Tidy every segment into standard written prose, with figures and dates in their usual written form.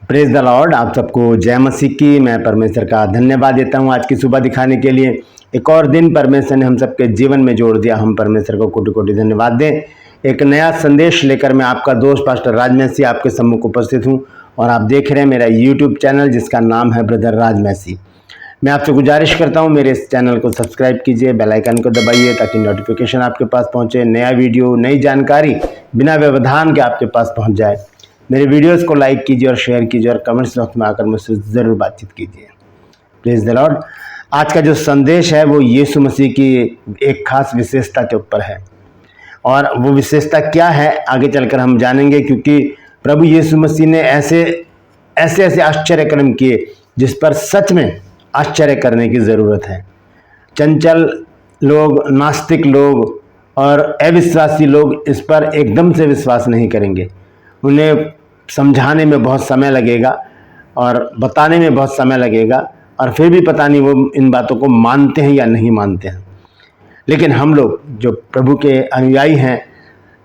Praise the Lord. आप सबको जय मसीह की। मैं परमेश्वर का धन्यवाद देता हूं आज की सुबह दिखाने के लिए। एक और दिन परमेश्वर ने हम सबके जीवन में जोड़ दिया। हम परमेश्वर को कोटि कोटि धन्यवाद दें। एक नया संदेश लेकर मैं आपका दोस्त पास्टर राज मैसी आपके सम्मुख उपस्थित हूं और आप देख रहे हैं मेरा यूट्यूब चैनल जिसका नाम है ब्रदर राज मैसी। मैं आपसे गुजारिश करता हूं मेरे इस चैनल को सब्सक्राइब कीजिए, बेल आइकन को दबाइए ताकि नोटिफिकेशन आपके पास पहुंचे, नया वीडियो नई जानकारी बिना व्यवधान के आपके पास पहुंच जाए। मेरे वीडियोस को लाइक कीजिए और शेयर कीजिए और कमेंट्स बॉक्स में आकर मुझसे ज़रूर बातचीत कीजिए। Praise the Lord. आज का जो संदेश है वो यीशु मसीह की एक खास विशेषता के ऊपर है और वो विशेषता क्या है आगे चलकर हम जानेंगे, क्योंकि प्रभु यीशु मसीह ने ऐसे ऐसे आश्चर्य कर्म किए जिस पर सच में आश्चर्य करने की ज़रूरत है। चंचल लोग, नास्तिक लोग और अविश्वासी लोग इस पर एकदम से विश्वास नहीं करेंगे। उन्हें समझाने में बहुत समय लगेगा और बताने में बहुत समय लगेगा और फिर भी पता नहीं वो इन बातों को मानते हैं या नहीं मानते हैं। लेकिन हम लोग जो प्रभु के अनुयायी हैं,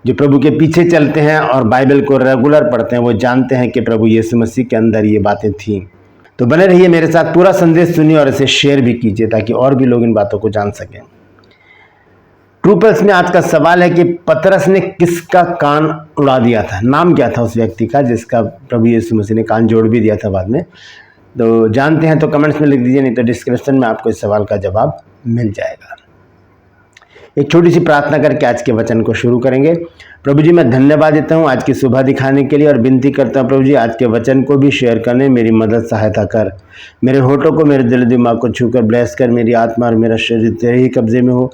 जो प्रभु के पीछे चलते हैं और बाइबल को रेगुलर पढ़ते हैं, वो जानते हैं कि प्रभु यीशु मसीह के अंदर ये बातें थीं। तो बने रहिए मेरे साथ, पूरा संदेश सुनिए और इसे शेयर भी कीजिए ताकि और भी लोग इन बातों को जान सकें। ट्रू पल्स में आज का सवाल है कि पतरस ने किसका कान उड़ा दिया था। नाम क्या था उस व्यक्ति का जिसका प्रभु यीशु मसीह ने कान जोड़ भी दिया था बाद में। तो जानते हैं तो कमेंट्स में लिख दीजिए, नहीं तो डिस्क्रिप्शन में आपको इस सवाल का जवाब मिल जाएगा। एक छोटी सी प्रार्थना करके आज के वचन को शुरू करेंगे। प्रभु जी, मैं धन्यवाद देता हूँ आज की सुबह दिखाने के लिए और विनती करता हूँ प्रभु जी आज के वचन को भी शेयर करने मेरी मदद सहायता कर। मेरे होठों को, मेरे दिल दिमाग को छूकर ब्लेस कर। मेरी आत्मा और मेरा शरीर तेरे ही कब्जे में हो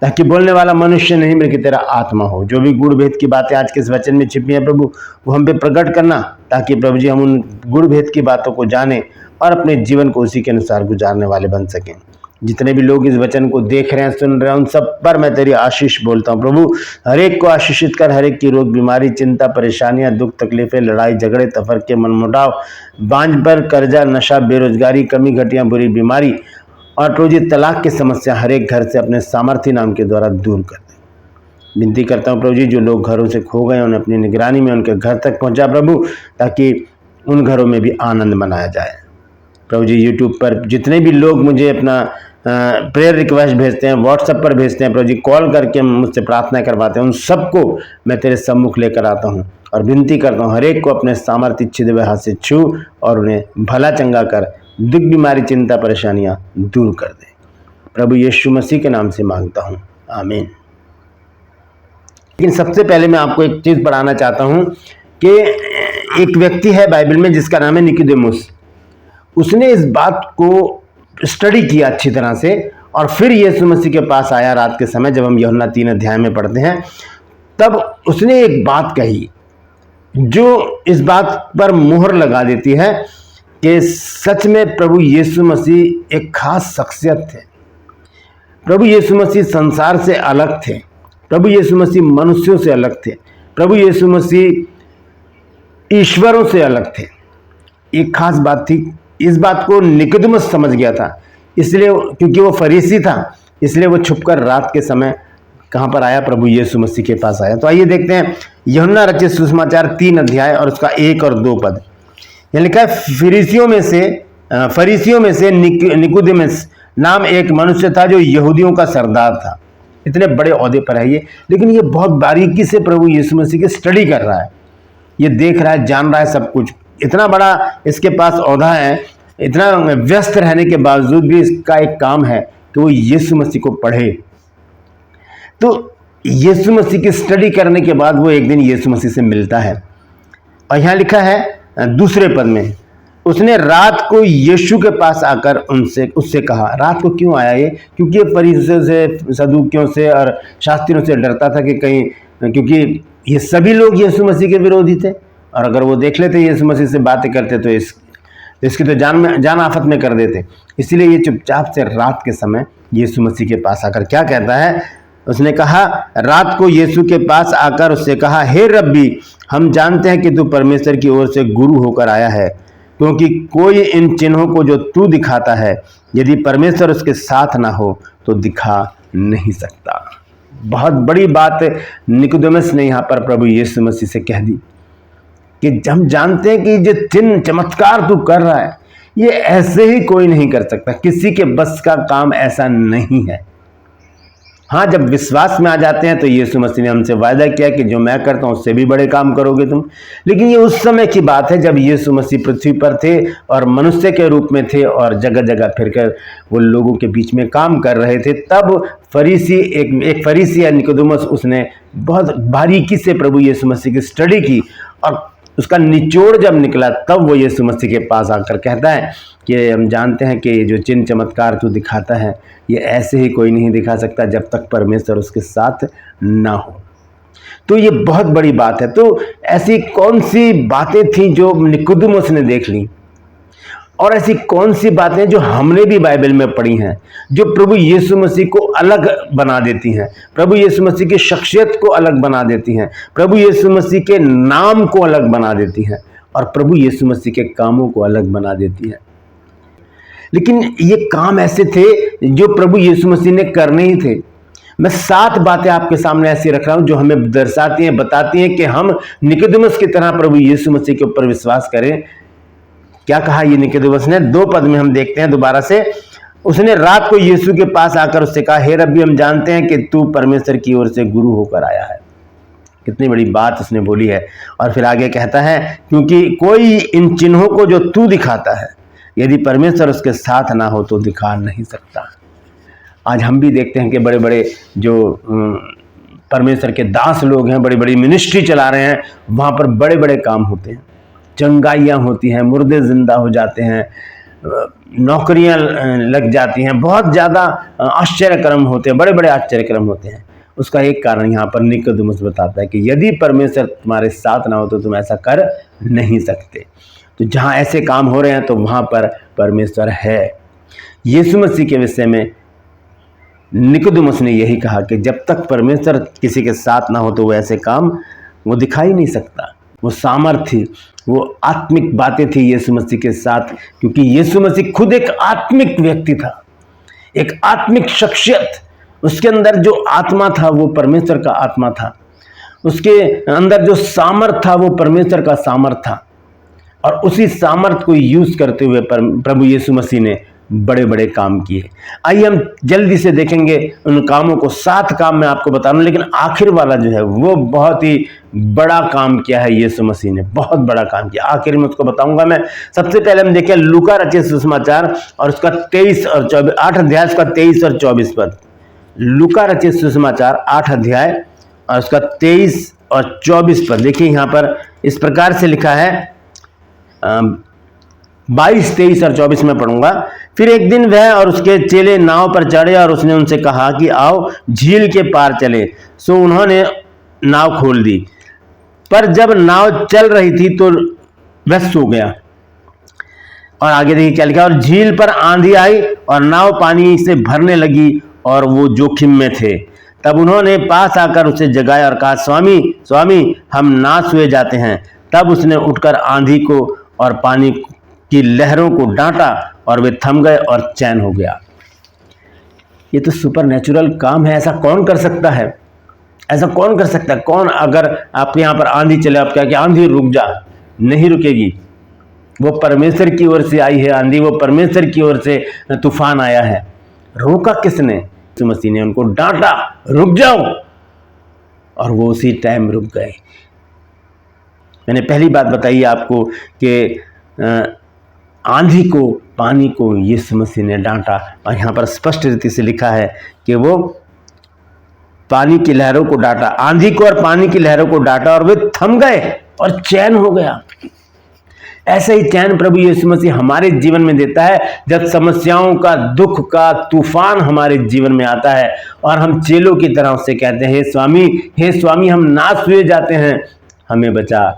ताकि बोलने वाला मनुष्य नहीं बल्कि तेरा आत्मा हो। जो भी गुड़ भेद की बातें आज के इस वचन में छिपी हैं प्रभु, वो हम पे प्रकट करना ताकि प्रभु जी हम उन गुड़ भेद की बातों को जानें और अपने जीवन को उसी के अनुसार गुजारने वाले बन सकें। जितने भी लोग इस वचन को देख रहे हैं, सुन रहे हैं, उन सब पर मैं तेरी आशीष बोलता हूँ प्रभु। हर एक को आशीषित कर। हर एक की रोग, बीमारी, चिंता, परेशानियां, दुख, तकलीफें, लड़ाई झगड़े, तफरके, मनमुटाव, बांझ पर कर्जा, नशा, बेरोजगारी, कमी घटिया, बुरी बीमारी और प्रभु जी तलाक की समस्या हर एक घर से अपने सामर्थ्य नाम के द्वारा दूर कर दे। विनती करता हूँ प्रभु जी जो लोग घरों से खो गए उन्हें अपनी निगरानी में उनके घर तक पहुँचा प्रभु, ताकि उन घरों में भी आनंद मनाया जाए। प्रभु जी यूट्यूब पर जितने भी लोग मुझे अपना प्रेयर रिक्वेस्ट भेजते हैं, व्हाट्सएप पर भेजते हैं प्रभु जी, कॉल करके मुझसे प्रार्थना करवाते हैं, उन सबको मैं तेरे सम्मुख लेकर आता हूँ और विनती करता हूँ हर एक को अपने सामर्थ्य छिदे हाथ से छू और उन्हें भला चंगा कर, दुख, बीमारी, चिंता, परेशानियां दूर कर दे। प्रभु यीशु मसीह के नाम से मांगता हूं, आमीन। लेकिन सबसे पहले मैं आपको एक चीज पढ़ाना चाहता हूं कि एक व्यक्ति है बाइबल में जिसका नाम है निकोदेमुस। उसने इस बात को स्टडी किया अच्छी तरह से और फिर यीशु मसीह के पास आया रात के समय। जब हम यूहन्ना 3 अध्याय में पढ़ते हैं तब उसने एक बात कही जो इस बात पर मुहर लगा देती है कि सच में प्रभु यीशु मसीह एक खास शख्सियत थे। प्रभु यीशु मसीह संसार से अलग थे। प्रभु यीशु मसीह मनुष्यों से अलग थे। प्रभु यीशु मसीह ईश्वरों से अलग थे। एक खास बात थी। इस बात को निकोदेमुस समझ गया था, इसलिए क्योंकि वो फरीसी था, इसलिए वो छुपकर रात के समय कहाँ पर आया, प्रभु यीशु मसीह के पास आया। तो आइए देखते हैं यूहन्ना रचित सुसमाचार 3 अध्याय और उसका 1 और 2 पद। यह लिखा है, फरीसियों में से निकोदेमुस नाम एक मनुष्य था जो यहूदियों का सरदार था। इतने बड़े ओहदे पर है ये, लेकिन ये बहुत बारीकी से प्रभु यीशु मसीह की स्टडी कर रहा है। ये देख रहा है, जान रहा है सब कुछ। इतना बड़ा इसके पास ओहदा है, इतना व्यस्त रहने के बावजूद भी इसका एक काम है कि वो यीशु मसीह को पढ़े। तो यीशु मसीह की स्टडी करने के बाद वो एक दिन यीशु मसीह से मिलता है और यहाँ लिखा है दूसरे पद में, उसने रात को यीशु के पास आकर उससे कहा। रात को क्यों आया ये? क्योंकि ये फरीसियों से, सदूकियों से और शास्त्रियों से डरता था कि कहीं, क्योंकि ये सभी लोग यीशु मसीह के विरोधी थे और अगर वो देख लेते यीशु मसीह से बातें करते तो इसकी तो जान आफत में कर देते। इसलिए ये चुपचाप से रात के समय यीशु मसीह के पास आकर क्या कहता है, उसने कहा, रात को यीशु के पास आकर उससे कहा, हे रब्बी, हम जानते हैं कि तू परमेश्वर की ओर से गुरु होकर आया है, क्योंकि कोई इन चिन्हों को जो तू दिखाता है यदि परमेश्वर उसके साथ ना हो तो दिखा नहीं सकता। बहुत बड़ी बात निकोदेमुस ने यहाँ पर प्रभु यीशु मसीह से कह दी कि हम जानते हैं कि जो चिन्ह चमत्कार तू कर रहा है ये ऐसे ही कोई नहीं कर सकता, किसी के बस का काम ऐसा नहीं है। हाँ, जब विश्वास में आ जाते हैं तो यीशु मसीह ने हमसे वायदा किया कि जो मैं करता हूं उससे भी बड़े काम करोगे तुम। लेकिन ये उस समय की बात है जब यीशु मसीह पृथ्वी पर थे और मनुष्य के रूप में थे और जगह जगह फिरकर वो लोगों के बीच में काम कर रहे थे। तब फरीसी एक फरीसी या निकोदेमुस, उसने बहुत बारीकी से प्रभु यीशु मसीह की स्टडी की और उसका निचोड़ जब निकला तब वो यीशु मसीह के पास आकर कहता है कि हम जानते हैं कि जो चिन्ह चमत्कार तू दिखाता है ये ऐसे ही कोई नहीं दिखा सकता जब तक परमेश्वर उसके साथ ना हो। तो ये बहुत बड़ी बात है। तो ऐसी कौन सी बातें थी जो निकोदेमुस ने देख ली और ऐसी कौन सी बातें जो हमने भी बाइबल में पढ़ी हैं जो प्रभु यीशु मसीह को अलग बना देती हैं, प्रभु यीशु मसीह की शख्सियत को अलग बना देती हैं, प्रभु यीशु मसीह के नाम को अलग बना देती हैं और प्रभु यीशु मसीह के कामों को अलग बना देती हैं। लेकिन ये काम ऐसे थे जो प्रभु यीशु मसीह ने करने ही थे। मैं 7 बातें आपके सामने ऐसी रख रहा हूं जो हमें दर्शाती हैं, बताती हैं कि हम निकोदेमुस की तरह प्रभु यीशु मसीह के ऊपर विश्वास करें। क्या कहा ये निकोदेमुस ने? 2 पद में हम देखते हैं दोबारा से। उसने रात को यीशु के पास आकर उससे कहा, हे रब्बी, हम जानते हैं कि तू परमेश्वर की ओर से गुरु होकर आया है। कितनी बड़ी बात उसने बोली है। और फिर आगे कहता है, क्योंकि कोई इन चिन्हों को जो तू दिखाता है यदि परमेश्वर उसके साथ ना हो तो दिखा नहीं सकता। आज हम भी देखते हैं कि बड़े बड़े जो परमेश्वर के दास लोग हैं, बड़ी बड़ी मिनिस्ट्री चला रहे हैं, वहाँ पर बड़े बड़े काम होते हैं, चंगाइयाँ होती हैं, मुर्दे जिंदा हो जाते हैं, नौकरियाँ लग जाती हैं, बहुत ज़्यादा आश्चर्यक्रम होते हैं, बड़े बड़े आश्चर्यक्रम होते हैं। उसका एक कारण यहाँ पर निकोदेमुस बताता है कि यदि परमेश्वर तुम्हारे साथ ना हो तो तुम ऐसा कर नहीं सकते। तो जहाँ ऐसे काम हो रहे हैं तो वहाँ पर परमेश्वर है। यीशु मसीह के विषय में निकोदेमुस ने यही कहा कि जब तक परमेश्वर किसी के साथ ना हो तो वो ऐसे काम वो दिखा ही नहीं सकता। वो सामर्थ्य थी, वो आत्मिक बातें थी यीशु मसीह के साथ, क्योंकि यीशु मसीह खुद एक आत्मिक व्यक्ति था, एक आत्मिक शख्सियत। उसके अंदर जो आत्मा था वो परमेश्वर का आत्मा था, उसके अंदर जो सामर्थ था वो परमेश्वर का सामर्थ था। और उसी सामर्थ को यूज करते हुए प्रभु यीशु मसीह ने बड़े बड़े काम किए। आइए हम जल्दी से देखेंगे उन कामों को। 7 काम मैं आपको बता रहा हूं, लेकिन आखिर वाला जो है वो बहुत ही बड़ा काम किया है यीशु मसीह ने, बहुत बड़ा काम किया। आखिर में उसको बताऊंगा मैं। सबसे पहले हम देखें लूका रचित सुसमाचार और उसका 23 और 24, 8 अध्याय उसका 23 और 24 पद। लूका रचित सुसमाचार 8 अध्याय और उसका 23 और 24 पद। देखिए यहाँ पर इस प्रकार से लिखा है, 22, 23 और 24 में पढ़ूंगा। फिर एक दिन वह और उसके चेले नाव पर चढ़े और उसने उनसे कहा कि आओ झील के पार चले। सो उन्होंने नाव खोल दी, पर जब नाव चल रही थी तो वह सो गया। और आगे देखिए क्या लिखा, और झील पर आंधी आई और नाव पानी से भरने लगी और वो जोखिम में थे। तब उन्होंने पास आकर उसे जगाया और कहा, स्वामी स्वामी, हम नाश हुए जाते हैं। तब उसने उठकर आंधी को और पानी की लहरों को डांटा और वे थम गए और चैन हो गया। ये तो सुपरनेचुरल काम है। ऐसा कौन कर सकता है? ऐसा कौन कर सकता है? कौन, अगर आपके यहाँ पर आंधी चले, आप क्या कि आंधी रुक जा, नहीं रुकेगी। वो परमेश्वर की ओर से आई है आंधी, वो परमेश्वर की ओर से तूफान आया है। रोका किसने? यीशु मसीह ने उनको डांटा, रुक जाओ, और वो उसी टाइम रुक गए। मैंने पहली बात बताई आपको कि आंधी को, पानी को यीशु मसीह ने डांटा, और यहाँ पर स्पष्ट रीति से लिखा है कि वो पानी की लहरों को डांटा, आंधी को और पानी की लहरों को डांटा और वे थम गए और चैन हो गया। ऐसे ही चैन प्रभु यीशु मसीह हमारे जीवन में देता है जब समस्याओं का, दुख का तूफान हमारे जीवन में आता है और हम चेलों की तरह उससे कहते हैं, हे स्वामी, हम नाश हुए जाते हैं, हमें बचा।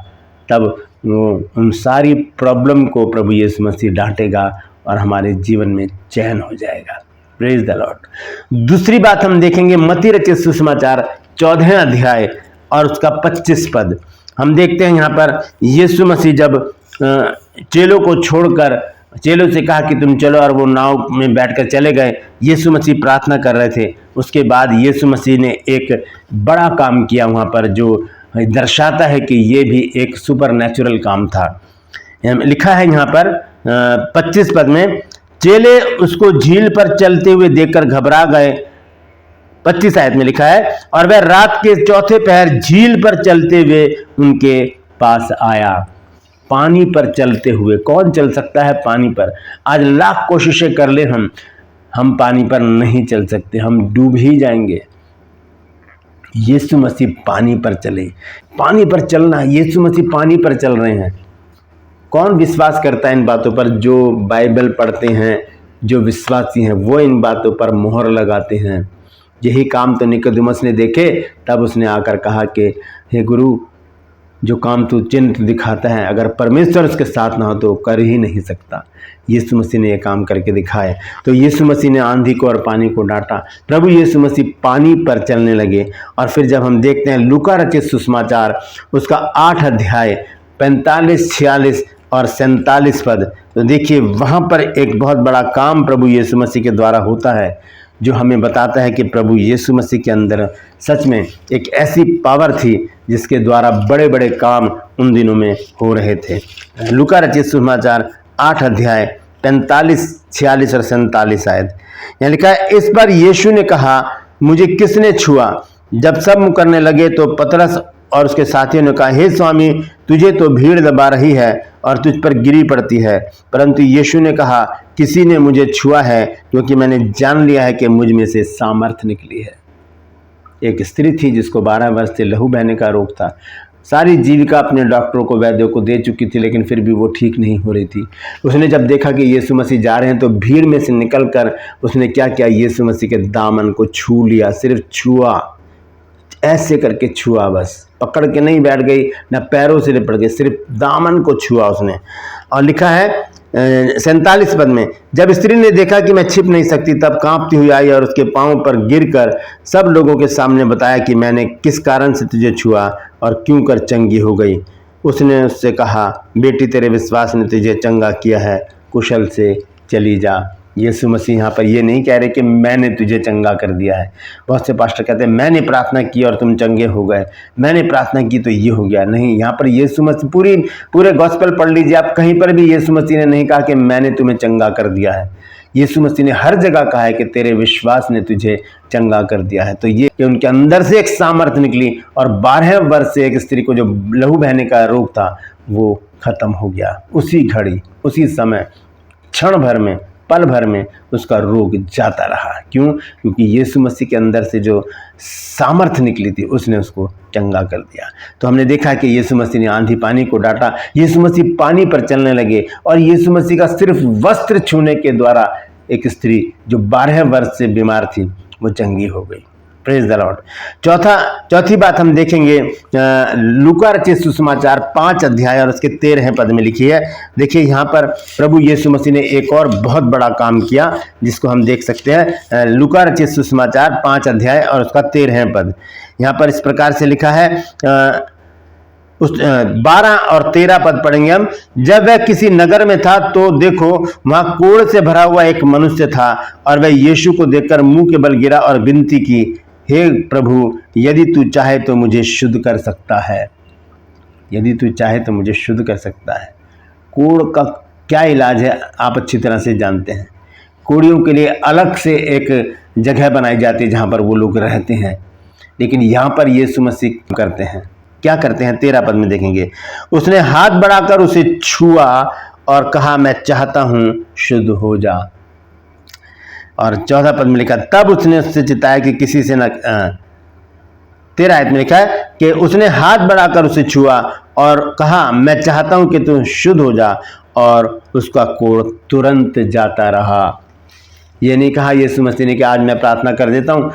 तब उन सारी प्रॉब्लम को प्रभु यीशु मसीह डांटेगा और हमारे जीवन में चैन हो जाएगा। Praise the Lord. दूसरी बात हम देखेंगे मत्ती रचित सुसमाचार 14 अध्याय और उसका 25 पद। हम देखते हैं यहाँ पर यीशु मसीह जब चेलों को छोड़कर, चेलों से कहा कि तुम चलो, और वो नाव में बैठकर चले गए। यीशु मसीह प्रार्थना कर रहे थे। उसके बाद यीशु मसीह ने एक बड़ा काम किया वहाँ पर, जो दर्शाता है कि ये भी एक सुपर नेचुरल काम था। लिखा है यहाँ पर 25 पद में, चेले उसको झील पर चलते हुए देखकर घबरा गए। 25 आयत में लिखा है, और वह रात के चौथे पहर झील पर चलते हुए उनके पास आया। पानी पर चलते हुए कौन चल सकता है? पानी पर। आज लाख कोशिशें कर ले हम पानी पर नहीं चल सकते, हम डूब ही जाएंगे। यीशु मसीह पानी पर चले। पानी पर चलना, यीशु मसीह पानी पर चल रहे हैं। कौन विश्वास करता है इन बातों पर? जो बाइबल पढ़ते हैं, जो विश्वासी हैं, वो इन बातों पर मोहर लगाते हैं। यही काम तो निकोदेमुस ने देखे, तब उसने आकर कहा कि हे गुरु, जो काम तू चिन्ह दिखाता है, अगर परमेश्वर उसके साथ ना हो तो कर ही नहीं सकता। यीशु मसीह ने यह काम करके दिखाया। तो यीशु मसीह ने आंधी को और पानी को डांटा। प्रभु यीशु मसीह पानी पर चलने लगे। और फिर जब हम देखते हैं लूका रचित सुसमाचार, उसका 8 अध्याय 45, 46 और 47 पद, तो देखिए वहाँ पर एक बहुत बड़ा काम प्रभु यीशु मसीह के द्वारा होता है, जो हमें बताता है कि प्रभु यीशु मसीह के अंदर सच में एक ऐसी पावर थी जिसके द्वारा बड़े बड़े काम उन दिनों में हो रहे थे। लूका रचित सुसमाचार 8 अध्याय 45, 46 और 47 आयत, यहाँ लिखा है, इस पर यीशु ने कहा, मुझे किसने छुआ? जब सब मुकरने लगे तो पतरस और उसके साथियों ने कहा, हे स्वामी, तुझे तो भीड़ दबा रही है और तुझ पर गिरी पड़ती है। परंतु यीशु ने कहा, किसी ने मुझे छुआ है, क्योंकि मैंने जान लिया है कि मुझ में से सामर्थ्य निकली है। एक स्त्री थी जिसको 12 वर्ष से लहू बहने का रोग था। सारी जीविका अपने डॉक्टरों को, वैद्यों को दे चुकी थी, लेकिन फिर भी वो ठीक नहीं हो रही थी। उसने जब देखा कि यीशु मसीह जा रहे हैं तो भीड़ में से निकलकर उसने क्या किया? यीशु मसीह के दामन को छू लिया। सिर्फ छुआ, ऐसे करके छुआ, बस पकड़ के नहीं बैठ गई, ना पैरों से लिपट गई, सिर्फ दामन को छुआ उसने। और लिखा है 47 पद में, जब स्त्री ने देखा कि मैं छिप नहीं सकती, तब कांपती हुई आई और उसके पांव पर गिरकर सब लोगों के सामने बताया कि मैंने किस कारण से तुझे छुआ और क्यों कर चंगी हो गई। उसने उससे कहा, बेटी, तेरे विश्वास ने तुझे चंगा किया है, कुशल से चली जा। यीशु मसीह यहाँ पर ये नहीं कह रहे कि मैंने तुझे चंगा कर दिया है। बहुत से पास्टर कहते हैं मैंने प्रार्थना की और तुम चंगे हो गए, मैंने प्रार्थना की तो ये हो गया। नहीं, यहाँ पर यीशु मसीह, पूरे गॉस्पेल पढ़ लीजिए आप, कहीं पर भी यीशु मसीह ने नहीं कहा कि मैंने तुम्हें चंगा कर दिया है। यीशु मसीह ने हर जगह कहा है कि तेरे विश्वास ने तुझे चंगा कर दिया है। तो ये कि उनके अंदर से एक सामर्थ्य निकली और 12 वर्ष से एक स्त्री को जो लहू बहने का रोग था वो खत्म हो गया। उसी घड़ी, उसी समय, क्षण भर में, पल भर में उसका रोग जाता रहा। क्यों? क्योंकि यीशु मसीह के अंदर से जो सामर्थ्य निकली थी उसने उसको चंगा कर दिया। तो हमने देखा कि यीशु मसीह ने आंधी पानी को डांटा, यीशु मसीह पानी पर चलने लगे और यीशु मसीह का सिर्फ वस्त्र छूने के द्वारा एक स्त्री जो 12 वर्ष से बीमार थी वो चंगी हो गई। Praise the Lord. चौथी बात हम देखेंगे लूका रचित सुसमाचार 5 अध्याय और उसके 13 पद में लिखी है। देखिए यहाँ पर प्रभु यीशु मसीह ने एक और बहुत बड़ा काम किया जिसको हम देख सकते हैं। लूका रचित सुसमाचार 5 अध्याय और उसका 13 पद, यहाँ पर इस प्रकार से लिखा है, उस 12 और 13 पद पढ़ेंगे हम। जब वह किसी नगर में था तो देखो वहां कोढ़ से भरा हुआ एक मनुष्य था और वह यीशु को देखकर मुंह के बल गिरा और विनती की, हे प्रभु, यदि तू चाहे तो मुझे शुद्ध कर सकता है। यदि तू चाहे तो मुझे शुद्ध कर सकता है। कोढ़ का क्या इलाज है आप अच्छी तरह से जानते हैं। कोढ़ियों के लिए अलग से एक जगह बनाई जाती है जहाँ पर वो लोग रहते हैं, लेकिन यहाँ पर यीशु मसीह करते हैं। क्या करते हैं? 13 पद में देखेंगे। उसने हाथ बढ़ाकर उसे छुआ और कहा, मैं चाहता हूँ, शुद्ध हो जा। और 14 पद में लिखा, तब उसने उससे चिताया कि किसी से न 13 आयत में लिखा है कि उसने हाथ बढ़ाकर उसे छुआ और कहा, मैं चाहता हूं कि तू शुद्ध हो जा, और उसका कोढ़ तुरंत जाता रहा। ये नहीं कहा यीशु मसीह ने कि आज मैं प्रार्थना कर देता हूं,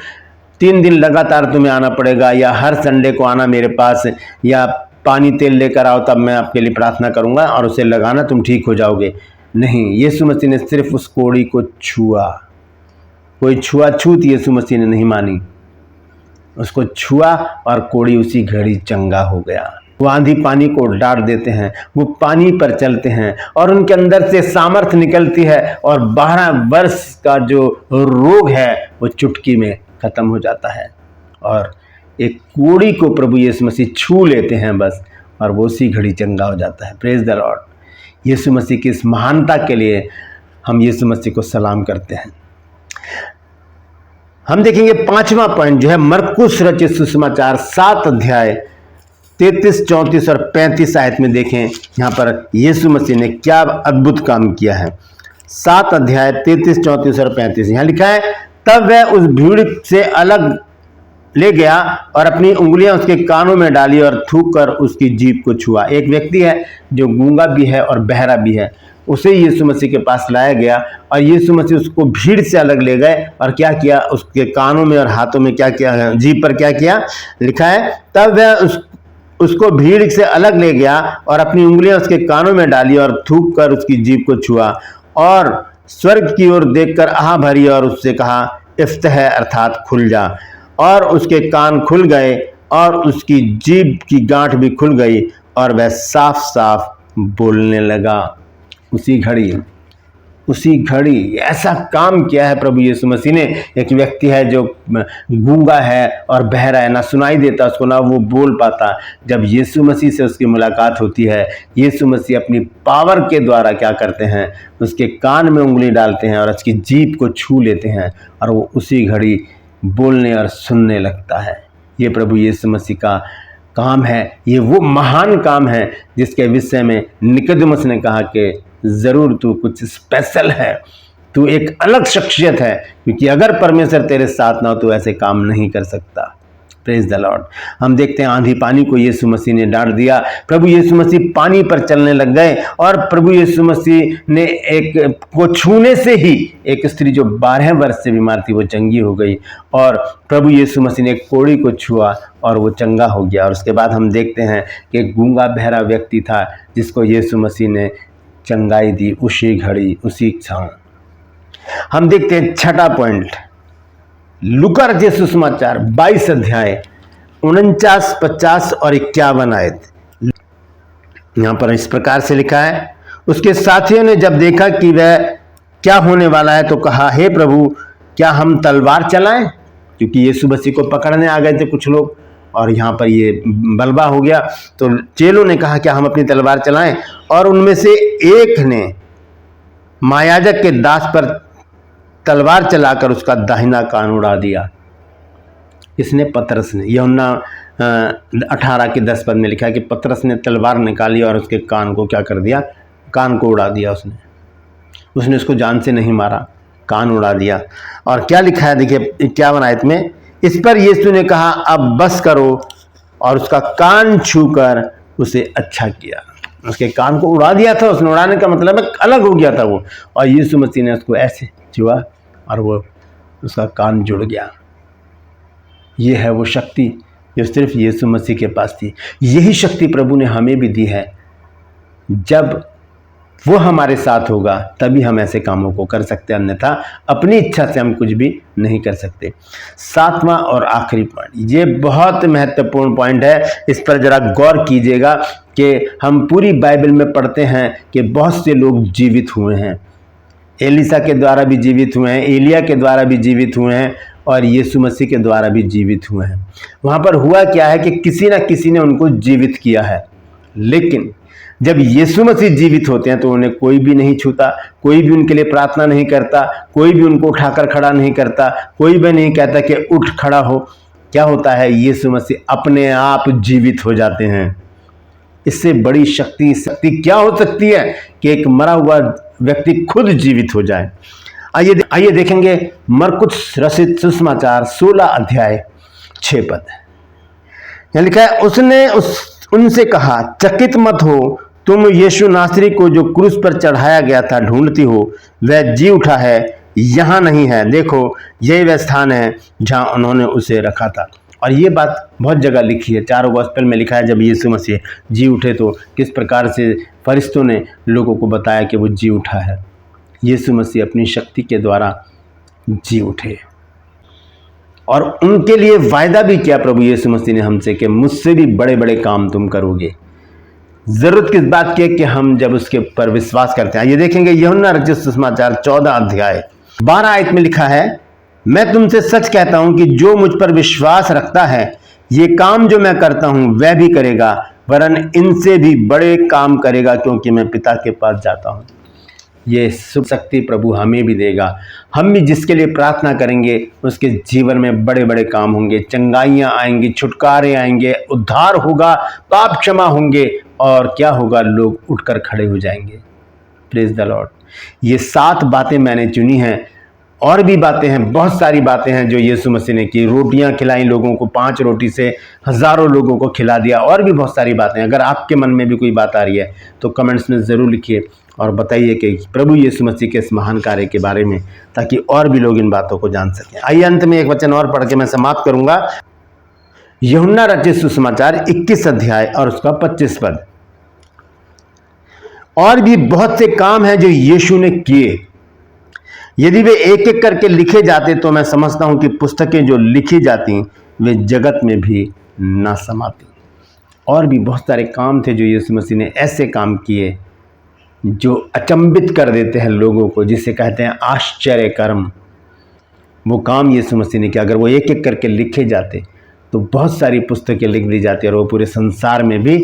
3 दिन लगातार तुम्हें आना पड़ेगा, या हर संडे को आना मेरे पास, या पानी तेल लेकर आओ तब मैं आपके लिए प्रार्थना करूंगा और उसे लगाना, तुम ठीक हो जाओगे। नहीं, यीशु मसीह ने सिर्फ उस कोढ़ी को छुआ। कोई छुआछूत यीशु मसीह ने नहीं मानी, उसको छुआ और कोढ़ी उसी घड़ी चंगा हो गया। वो आंधी पानी को डांट देते हैं, वो पानी पर चलते हैं और उनके अंदर से सामर्थ्य निकलती है और 12 वर्ष का जो रोग है वो चुटकी में खत्म हो जाता है। और एक कोढ़ी को प्रभु यीशु मसीह छू लेते हैं बस, और वो उसी घड़ी चंगा हो जाता है। Praise the Lord. Yeshu Masih की इस महानता के लिए हम यीशु मसीह को सलाम करते हैं। हम देखेंगे 5वां पॉइंट जो है मरकुस रचित सुसमाचार 7 अध्याय 33, 34 और 35 आयत में देखें यहाँ पर यीशु मसीह ने क्या अद्भुत काम किया है। 7 अध्याय 33, 34 और 35 यहाँ लिखा है, तब वह उस भीड़ से अलग ले गया और अपनी उंगलियां उसके कानों में डाली और थूक कर उसकी जीभ को छुआ। एक व्यक्ति है जो गूंगा भी है और बहरा भी है, उसे यीशु मसीह के पास लाया गया और यीशु मसीह उसको भीड़ से अलग ले गए और क्या किया, उसके कानों में और हाथों में क्या किया, जीभ पर क्या किया, लिखा है तब वह उसको भीड़ से अलग ले गया और अपनी उंगलियां उसके कानों में डाली और थूक कर उसकी जीभ को छुआ और स्वर्ग की ओर देखकर आह भरी और उससे कहा, इफ्तह अर्थात खुल जा। और उसके कान खुल गए और उसकी जीभ की गांठ भी खुल गई और वह साफ साफ बोलने लगा। उसी घड़ी ऐसा काम किया है प्रभु यीशु मसीह ने। एक व्यक्ति है जो गूंगा है और बहरा है, ना सुनाई देता उसको, ना वो बोल पाता। जब यीशु मसीह से उसकी मुलाकात होती है, यीशु मसीह अपनी पावर के द्वारा क्या करते हैं, उसके कान में उंगली डालते हैं और उसकी जीभ को छू लेते हैं और वो उसी घड़ी बोलने और सुनने लगता है। ये प्रभु यीशु मसीह का काम है। ये वो महान काम है जिसके विषय में निकोदेमुस ने कहा कि ज़रूर तू कुछ स्पेशल है, तू एक अलग शख्सियत है, क्योंकि अगर परमेश्वर तेरे साथ ना हो तो ऐसे काम नहीं कर सकता। Praise the Lord. हम देखते हैं आंधी पानी को यीशु मसीह ने डांट दिया, प्रभु यीशु मसीह पानी पर चलने लग गए और प्रभु यीशु मसीह ने एक को छूने से ही एक स्त्री जो 12 वर्ष से बीमार थी वो चंगी हो गई और प्रभु यीशु मसीह ने एक कोढ़ी को छुआ और वो चंगा हो गया। और उसके बाद हम देखते हैं कि एक गूंगा बहरा व्यक्ति था जिसको यीशु मसीह ने चंगाई दी उसी घड़ी, उसी क्षण। हम देखते हैं 6वां पॉइंट, लूका रचित सुसमाचार 22 अध्याय 49, 50 और 51 आयत। यहां पर इस प्रकार से लिखा है, उसके साथियों ने जब देखा कि वह क्या होने वाला है तो कहा, हे प्रभु क्या हम तलवार चलाएं? क्योंकि यीशु मसीह को पकड़ने आ गए थे कुछ लोग और यहाँ पर ये बलबा हो गया। तो चेलों ने कहा क्या हम अपनी तलवार चलाएं? और उनमें से एक ने महायाजक के दास पर तलवार चलाकर उसका दाहिना कान उड़ा दिया। इसने पतरस ने, यूहन्ना 18 के 10 पद में लिखा है कि पतरस ने तलवार निकाली और उसके कान को क्या कर दिया, कान को उड़ा दिया। उसने उसको जान से नहीं मारा, कान उड़ा दिया। और क्या लिखा है देखिए 51 आयत में, इस पर यीशु ने कहा अब बस करो और उसका कान छूकर उसे अच्छा किया। उसके कान को उड़ा दिया था उसने, उड़ाने का मतलब है अलग हो गया था वो, और यीशु मसीह ने उसको ऐसे छुआ और वो उसका कान जुड़ गया। ये है वो शक्ति जो सिर्फ यीशु मसीह के पास थी। यही शक्ति प्रभु ने हमें भी दी है। जब वो हमारे साथ होगा तभी हम ऐसे कामों को कर सकते हैं, अन्यथा अपनी इच्छा से हम कुछ भी नहीं कर सकते। 7वां और आखिरी पॉइंट, ये बहुत महत्वपूर्ण पॉइंट है, इस पर जरा गौर कीजिएगा कि हम पूरी बाइबल में पढ़ते हैं कि बहुत से लोग जीवित हुए हैं। एलिसा के द्वारा भी जीवित हुए हैं, एलिया के द्वारा भी जीवित हुए हैं और यीशु मसीह के द्वारा भी जीवित हुए हैं। वहाँ पर हुआ क्या है कि किसी न किसी ने उनको जीवित किया है, लेकिन जब यीशु मसीह जीवित होते हैं तो उन्हें कोई भी नहीं छूता, कोई भी उनके लिए प्रार्थना नहीं करता, कोई भी उनको उठाकर खड़ा नहीं करता, कोई भी नहीं कहता कि उठ खड़ा हो। क्या होता है, यीशु मसीह अपने आप जीवित हो जाते हैं। इससे बड़ी शक्ति क्या हो सकती है कि एक मरा हुआ व्यक्ति खुद जीवित हो जाए। आइए देखेंगे मरकुस रचित सुसमाचार 16 अध्याय 6 पद। यहाँ लिखा है, उसने उनसे कहा, चकित मत हो, तुम यीशु नासरी को जो क्रूस पर चढ़ाया गया था ढूंढती हो, वह जी उठा है, यहाँ नहीं है। देखो यही वह स्थान है जहाँ उन्होंने उसे रखा था। और ये बात बहुत जगह लिखी है, 4 गॉस्पेल में लिखा है जब यीशु मसीह जी उठे तो किस प्रकार से फरिश्तों ने लोगों को बताया कि वो जी उठा है। यीशु मसीह अपनी शक्ति के द्वारा जी उठे और उनके लिए वायदा भी किया प्रभु यीशु मसीह ने हमसे कि मुझसे भी बड़े बड़े काम तुम करोगे। जरूरत किस बात की कि हम जब उसके ऊपर विश्वास करते हैं। ये देखेंगे यूहन्ना रचित सुसमाचार 14 अध्याय 12 आयत में लिखा है, मैं तुमसे सच कहता हूं कि जो मुझ पर विश्वास रखता है ये काम जो मैं करता हूं वह भी करेगा, वरन इनसे भी बड़े काम करेगा, क्योंकि मैं पिता के पास जाता हूं। ये सुख शक्ति प्रभु हमें भी देगा। हम भी जिसके लिए प्रार्थना करेंगे उसके जीवन में बड़े बड़े काम होंगे, चंगाइयाँ आएंगी, छुटकारे आएंगे, उद्धार होगा, पाप क्षमा होंगे, और क्या होगा, लोग उठकर खड़े हो जाएंगे। Praise the Lord. ये 7 बातें मैंने चुनी हैं, और भी बातें हैं, बहुत सारी बातें हैं जो यीशु मसीह ने की। रोटियां खिलाई लोगों को, 5 रोटी से हज़ारों लोगों को खिला दिया, और भी बहुत सारी बातें। अगर आपके मन में भी कोई बात आ रही है तो कमेंट्स में ज़रूर लिखिए और बताइए कि प्रभु यीशु मसीह के इस महान कार्य के बारे में, ताकि और भी लोग इन बातों को जान सकें। आइए अंत में एक वचन और पढ़ के मैं समाप्त करूंगा। यूहन्ना रचित सुसमाचार 21 अध्याय और उसका 25 पद। और भी बहुत से काम हैं जो यीशु ने किए, यदि वे एक एक करके लिखे जाते तो मैं समझता हूं कि पुस्तकें जो लिखी जाती वे जगत में भी ना समाती। और भी बहुत सारे काम थे जो यीशु मसीह ने ऐसे काम किए जो अचंभित कर देते हैं लोगों को, जिसे कहते हैं आश्चर्य कर्म। वो काम यीशु मसीह ने किया, अगर वो एक एक करके लिखे जाते तो बहुत सारी पुस्तकें लिख दी जाती और वो पूरे संसार में भी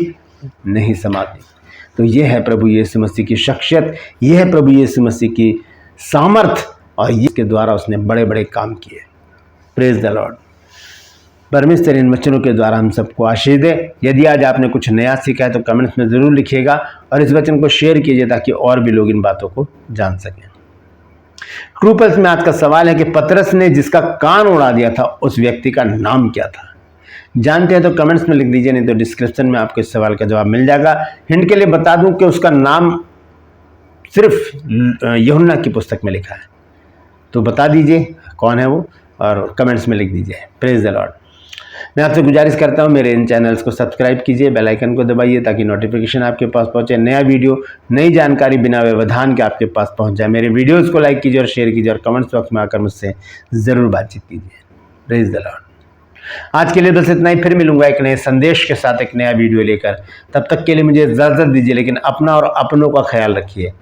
नहीं समाती। तो ये है प्रभु यीशु मसीह की शख्सियत, ये है प्रभु यीशु मसीह की सामर्थ, और इसके द्वारा उसने बड़े बड़े काम किए। Praise the Lord. परमेश्वर इन वचनों के द्वारा हम सबको आशीष दे। यदि आज आपने कुछ नया सीखा है तो कमेंट्स में ज़रूर लिखिएगा, और इस वचन को शेयर कीजिए ताकि और भी लोग इन बातों को जान सकें। ट्रू पल्स में आज का सवाल है कि पतरस ने जिसका कान उड़ा दिया था उस व्यक्ति का नाम क्या था? जानते हैं तो कमेंट्स में लिख दीजिए, नहीं तो डिस्क्रिप्शन में आपको इस सवाल का जवाब मिल जाएगा। हिंट के लिए बता दूं कि उसका नाम सिर्फ यूहन्ना की पुस्तक में लिखा है, तो बता दीजिए कौन है वो और कमेंट्स में लिख दीजिए। Praise the Lord. मैं आपसे गुजारिश करता हूँ मेरे इन चैनल्स को सब्सक्राइब कीजिए, बेल आइकन को दबाइए ताकि नोटिफिकेशन आपके पास पहुँचे, नया वीडियो नई जानकारी बिना व्यवधान के आपके पास पहुँच जाए। मेरे वीडियोज़ को लाइक कीजिए और शेयर कीजिए, और कमेंट्स बॉक्स में आकर मुझसे ज़रूर बातचीत कीजिए। Praise the Lord. आज के लिए बस इतना ही, फिर मिलूंगा एक नए संदेश के साथ, एक नया वीडियो लेकर। तब तक के लिए मुझे इजाज़त दीजिए, लेकिन अपना और अपनों का ख्याल रखिए।